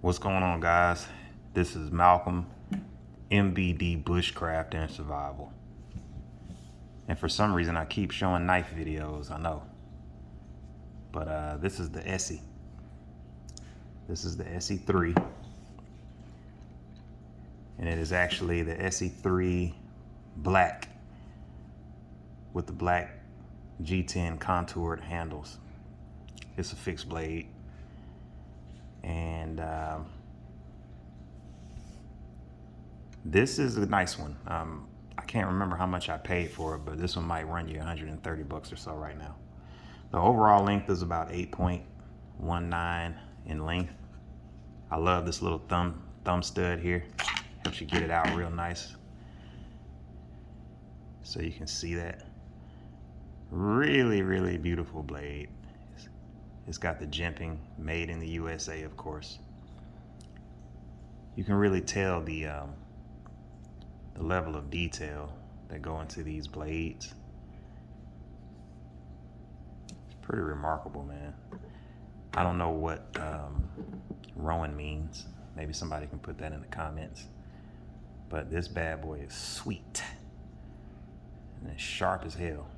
What's going on, guys? This is Malcolm, MBD Bushcraft and Survival. And for some reason I keep showing knife videos, I know. But this is the Esse. This is the Esse 3. And it is actually the Esse 3 black with the black G10 contoured handles. It's a fixed blade. And this is a nice one. I can't remember how much I paid for it, but this one might run you 130 bucks or so right now. The overall length is about 8.19 in length. I love this little thumb stud here. Helps you get it out real nice. So you can see that. Really, really beautiful blade. It's got the jimping, made in the USA, of course. You can really tell the level of detail that go into these blades. It's pretty remarkable, man. I don't know what Rowan means. Maybe somebody can put that in the comments. But this bad boy is sweet. And it's sharp as hell.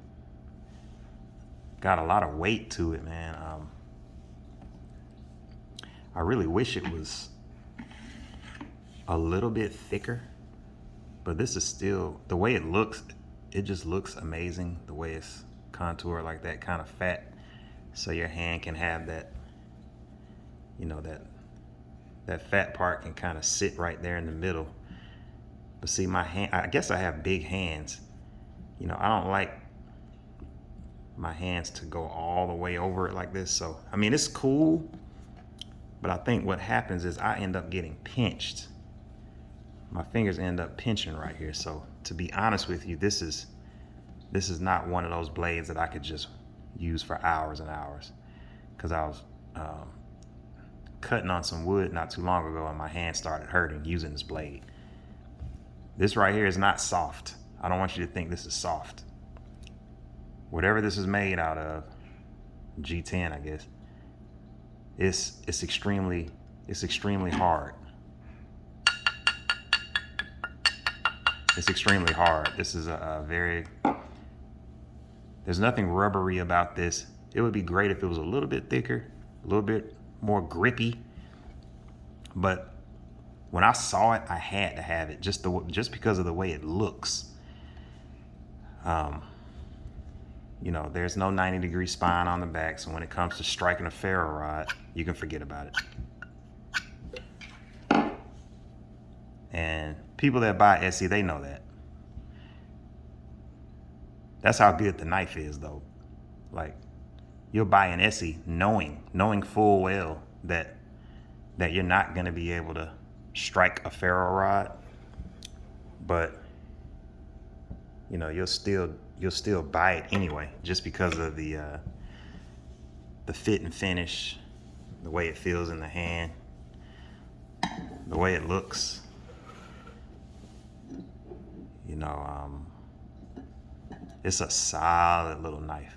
Got a lot of weight to it, man. I really wish it was a little bit thicker, but this is still, the way it looks, it just looks amazing. The way it's contoured like that, kind of fat, so your hand can have that, you know, that fat part can kind of sit right there in the middle. But see, my hand, I guess I have big hands. You know, I don't like my hands to go all the way over it like this. So, I mean, it's cool, but I think what happens is I end up getting pinched. My fingers end up pinching right here. So to be honest with you, this is not one of those blades that I could just use for hours and hours. Because I was cutting on some wood not too long ago and my hand started hurting using this blade. This right here is not soft. I don't want you to think this is soft. Whatever this is made out of, G10, I guess, it's extremely hard. It's extremely hard. This is there's nothing rubbery about this. It would be great if it was a little bit thicker, a little bit more grippy. But when I saw it, I had to have it just because of the way it looks. You know, there's no 90-degree spine on the back, so when it comes to striking a ferro rod, you can forget about it. And people that buy Esse, they know that. That's how good the knife is, though. Like, you'll buy an Esse knowing full well that you're not gonna be able to strike a ferro rod, but you know, you'll still buy it anyway, just because of the fit and finish, the way it feels in the hand, the way it looks. You know, it's a solid little knife.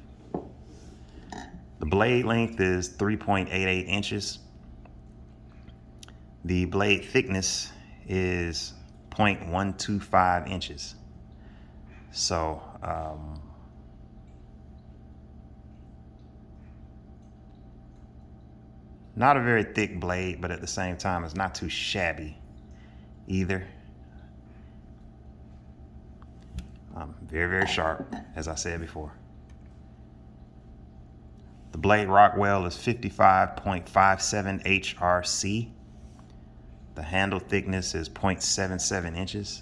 The blade length is 3.88 inches. The blade thickness is 0.125 inches. So, not a very thick blade, but at the same time, it's not too shabby either. Very, very sharp, as I said before. The blade Rockwell is 55.57 HRC. The handle thickness is 0.77 inches.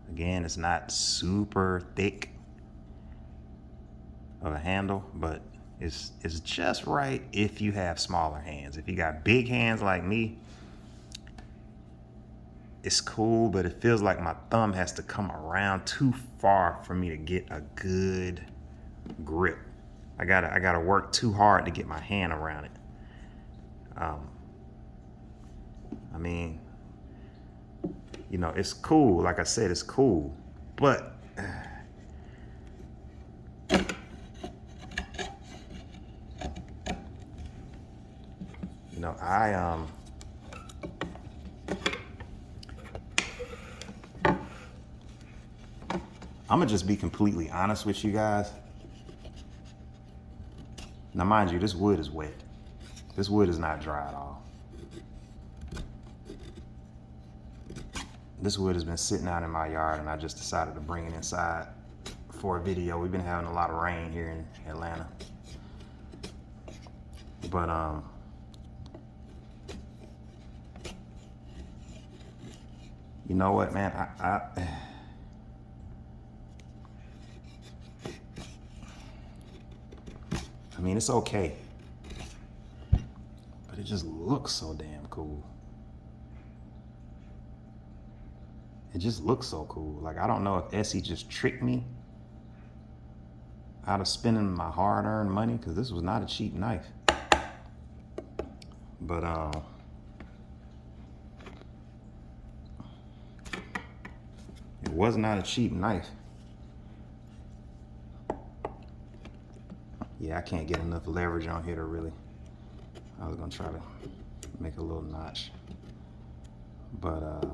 Again, it's not super thick of a handle, but it's just right if you have smaller hands. If you got big hands like me, it's cool, but it feels like my thumb has to come around too far for me to get a good grip. I gotta work too hard to get my hand around it. I mean, you know, it's cool. Like I said, it's cool, but you know, I'm gonna just be completely honest with you guys. Now, mind you, this wood is wet. This wood is not dry at all. This wood has been sitting out in my yard, and I just decided to bring it inside for a video. We've been having a lot of rain here in Atlanta. But you know what, man? I mean, it's okay, but it just looks so damn cool. It just looks so cool. Like, I don't know if Esse just tricked me out of spending my hard-earned money, because this was not a cheap knife. But it was not a cheap knife. Yeah, I can't get enough leverage on here to really. I was gonna try to make a little notch, but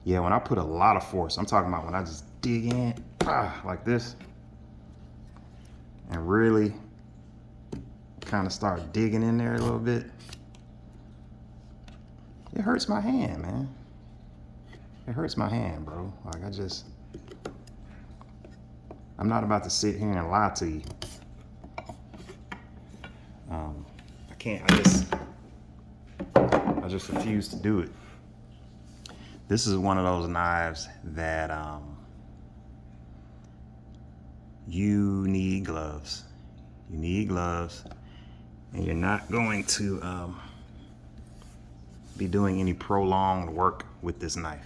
yeah, when I put a lot of force, I'm talking about when I just dig in like this and really kind of start digging in there a little bit, it hurts my hand, man. It hurts my hand, bro. Like, I'm not about to sit here and lie to you. I can't, I just refuse to do it. This is one of those knives that you need gloves. You need gloves, and you're not going to be doing any prolonged work with this knife.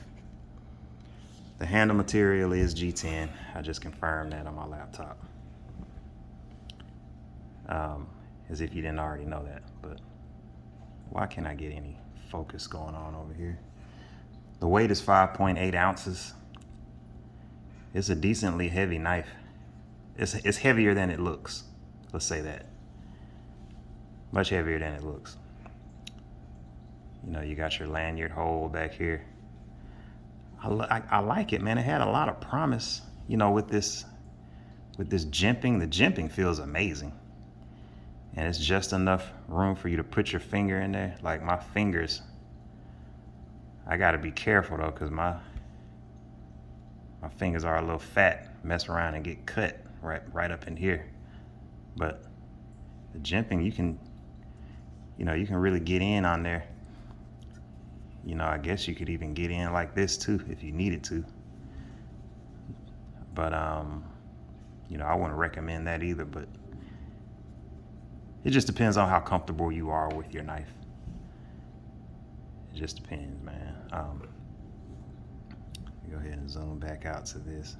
The handle material is G10. I just confirmed that on my laptop. As if you didn't already know that, but why can't I get any focus going on over here? The weight is 5.8 ounces. It's a decently heavy knife. It's heavier than it looks. Let's say that. Much heavier than it looks. You know, you got your lanyard hole back here. I like it, man. It had a lot of promise, you know, with this jimping. The jimping feels amazing. And it's just enough room for you to put your finger in there. Like, my fingers, I gotta be careful though, because my fingers are a little fat. Mess around and get cut right up in here. But the jimping, you can really get in on there. You know, I guess you could even get in like this too if you needed to. But you know, I wouldn't recommend that either, but it just depends on how comfortable you are with your knife. It just depends, man. Go ahead and zoom back out to this.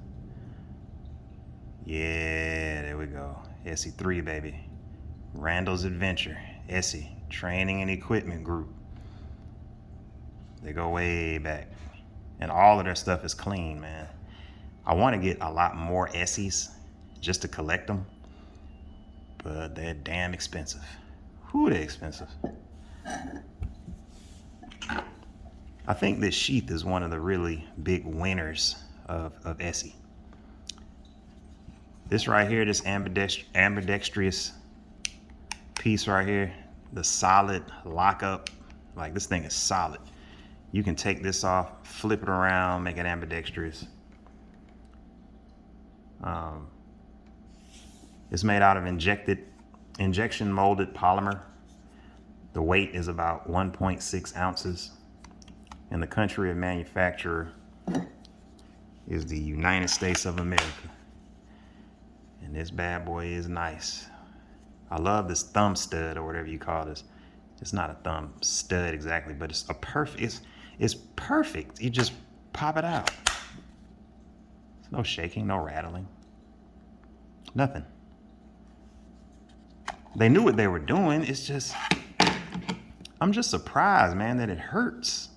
Yeah, there we go. Esse 3, baby. Randall's Adventure. Esse Training and Equipment Group. They go way back. And all of their stuff is clean, man. I want to get a lot more Esses just to collect them, but they're damn expensive. Whew, they're expensive. I think this sheath is one of the really big winners of Esse. This right here, this ambidextrous piece right here, the solid lockup, like, this thing is solid. You can take this off, flip it around, make it ambidextrous. It's made out of injection molded polymer. The weight is about 1.6 ounces. And the country of manufacturer is the United States of America. And this bad boy is nice. I love this thumb stud, or whatever you call this. It's not a thumb stud exactly, but it's it's perfect. You just pop it out. There's no shaking, no rattling, nothing. They knew what they were doing. It's just, I'm just surprised, man, that it hurts.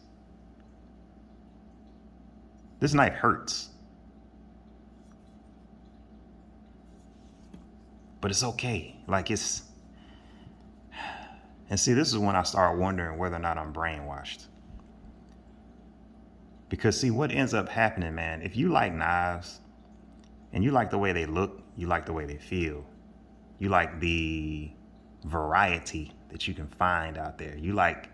This knife hurts. But it's okay. Like, it's, and see, this is when I start wondering whether or not I'm brainwashed. Because see, what ends up happening, man, if you like knives and you like the way they look, you like the way they feel, you like the variety that you can find out there, you like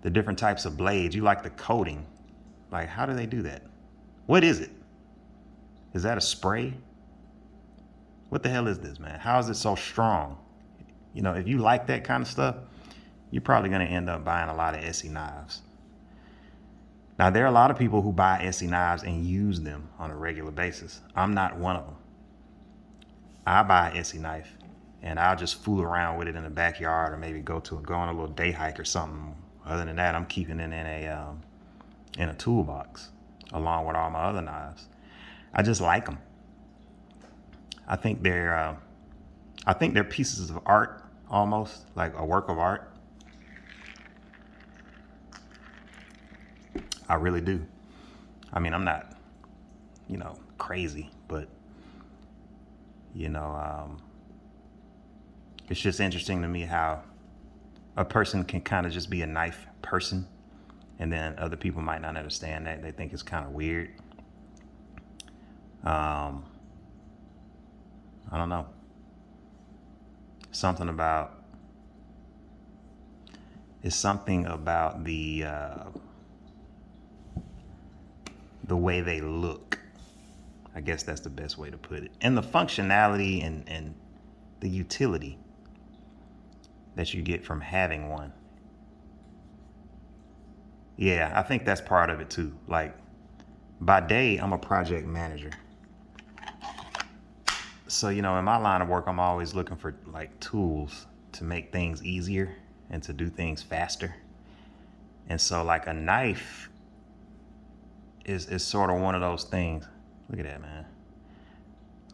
the different types of blades, you like the coating. Like, how do they do that? What is it? Is that a spray? What the hell is this, man? How is it so strong? You know, if you like that kind of stuff, you're probably going to end up buying a lot of Esse knives. Now, there are a lot of people who buy Esse knives and use them on a regular basis. I'm not one of them. I buy an Esse knife and I'll just fool around with it in the backyard, or maybe go on a little day hike or something. Other than that, I'm keeping it in a toolbox along with all my other knives. I just like them. I think they're pieces of art, almost like a work of art. I really do. I mean, I'm not, crazy, but it's just interesting to me how a person can kind of just be a knife person, and then other people might not understand that. They think it's kind of weird. I don't know. Something about the way they look. I guess that's the best way to put it. And the functionality and the utility that you get from having one. Yeah, I think that's part of it too. Like, by day, I'm a project manager. So, in my line of work, I'm always looking for like tools to make things easier and to do things faster. And so like a knife is sort of one of those things. Look at that, man.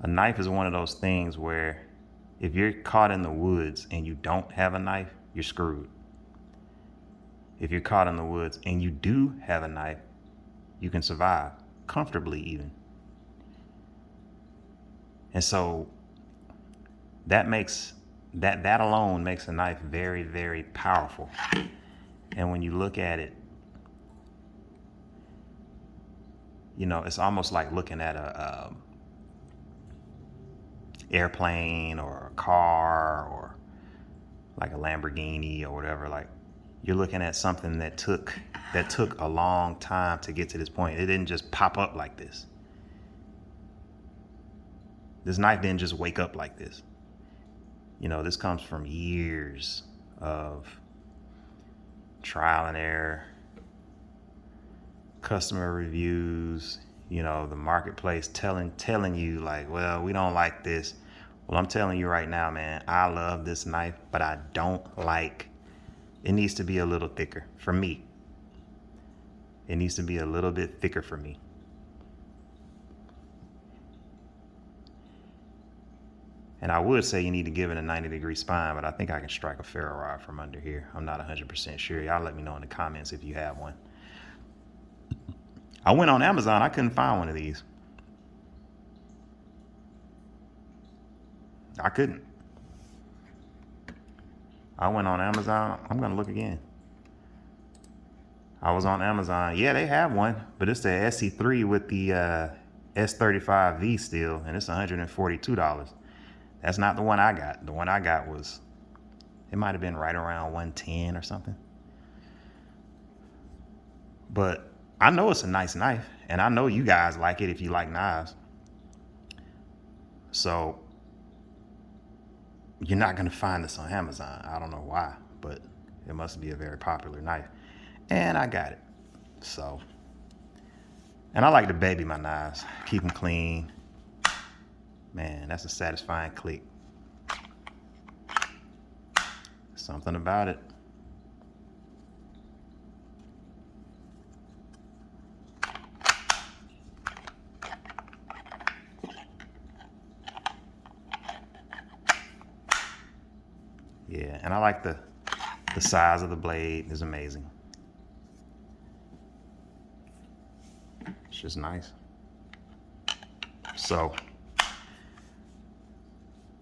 A knife is one of those things where if you're caught in the woods and you don't have a knife, you're screwed. If you're caught in the woods and you do have a knife, you can survive comfortably even. And so that alone makes a knife very, very powerful. And when you look at it, it's almost like looking at a airplane or a car or like a Lamborghini or whatever. Like, you're looking at something that took a long time to get to this point. It didn't just pop up like this. This knife didn't just wake up like this. This comes from years of trial and error, customer reviews, the marketplace telling you like, well, we don't like this. Well, I'm telling you right now, man, I love this knife, but I don't like, it needs to be a little thicker for me. It needs to be a little bit thicker for me. And I would say you need to give it a 90-degree spine, but I think I can strike a ferro rod from under here. I'm not 100% sure. Y'all let me know in the comments if you have one. I went on Amazon. I couldn't find one of these. I couldn't. I went on Amazon. I'm going to look again. I was on Amazon. Yeah, they have one, but it's the SE3 with the S35V still, and it's $142. That's not the one I got. The one I got it might have been right around 110 or something. But I know it's a nice knife, and I know you guys like it if you like knives. So you're not going to find this on Amazon. I don't know why, but it must be a very popular knife. And I got it. So, and I like to baby my knives, keep them clean. Man, that's a satisfying click. Something about it. Yeah, and I like the size of the blade is amazing. It's just nice. So,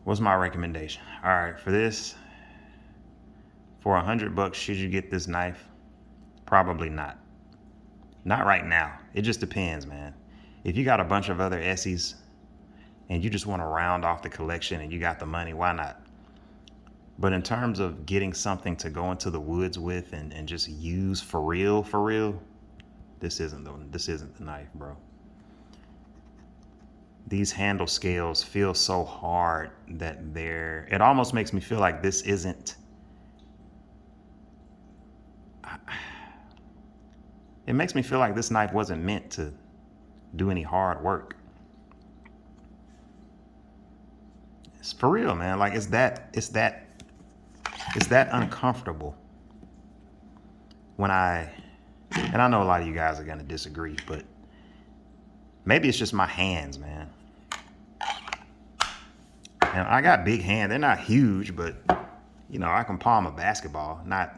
what's my recommendation? All right, for this, for $100, should you get this knife? Probably not. Not right now. It just depends, man. If you got a bunch of other Esses and you just want to round off the collection and you got the money, why not? But in terms of getting something to go into the woods with and just use for real, this isn't the knife, bro. These handle scales feel so hard that it almost makes me feel like this isn't, it makes me feel like this knife wasn't meant to do any hard work. It's for real, man. Like it's that uncomfortable when and I know a lot of you guys are gonna disagree, but maybe it's just my hands, man. And I got big hands. They're not huge, but you know, I can palm a basketball. Not,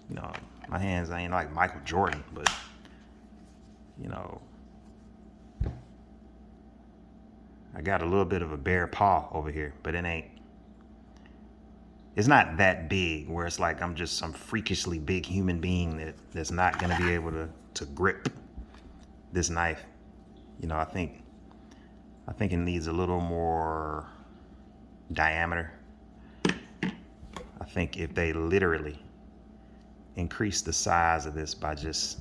you know, my hands ain't like Michael Jordan, but you know, I got a little bit of a bare paw over here, but it's not that big where it's like I'm just some freakishly big human being that's not gonna be able to grip this knife. You know, I think it needs a little more diameter. I think if they literally increase the size of this by just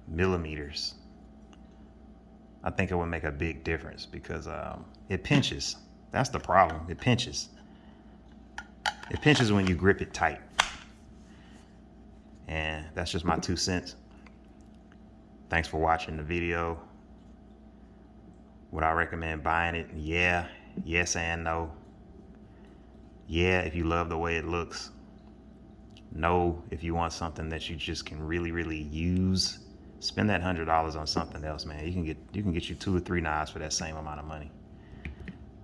millimeters, I think it would make a big difference because it pinches. That's the problem. It pinches. It pinches when you grip it tight. And that's just my 2 cents. Thanks for watching the video. Would I recommend buying it? Yeah. Yes and no. Yeah, if you love the way it looks. No, if you want something that you just can really use. Spend that $100 on something else, man. You can get you 2 or 3 knives for that same amount of money.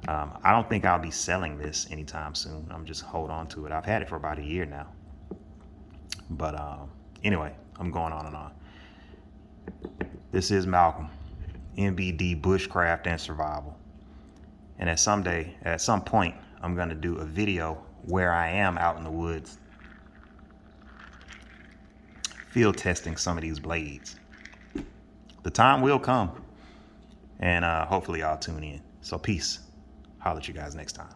I don't think I'll be selling this anytime soon. I'm just hold on to it. I've had it for about a year now. But anyway, I'm going on and on. This is Malcolm, MBD Bushcraft and Survival. And at some point, I'm gonna do a video where I am out in the woods, field testing some of these blades. The time will come, and hopefully y'all tune in. So peace. Holler at you guys next time.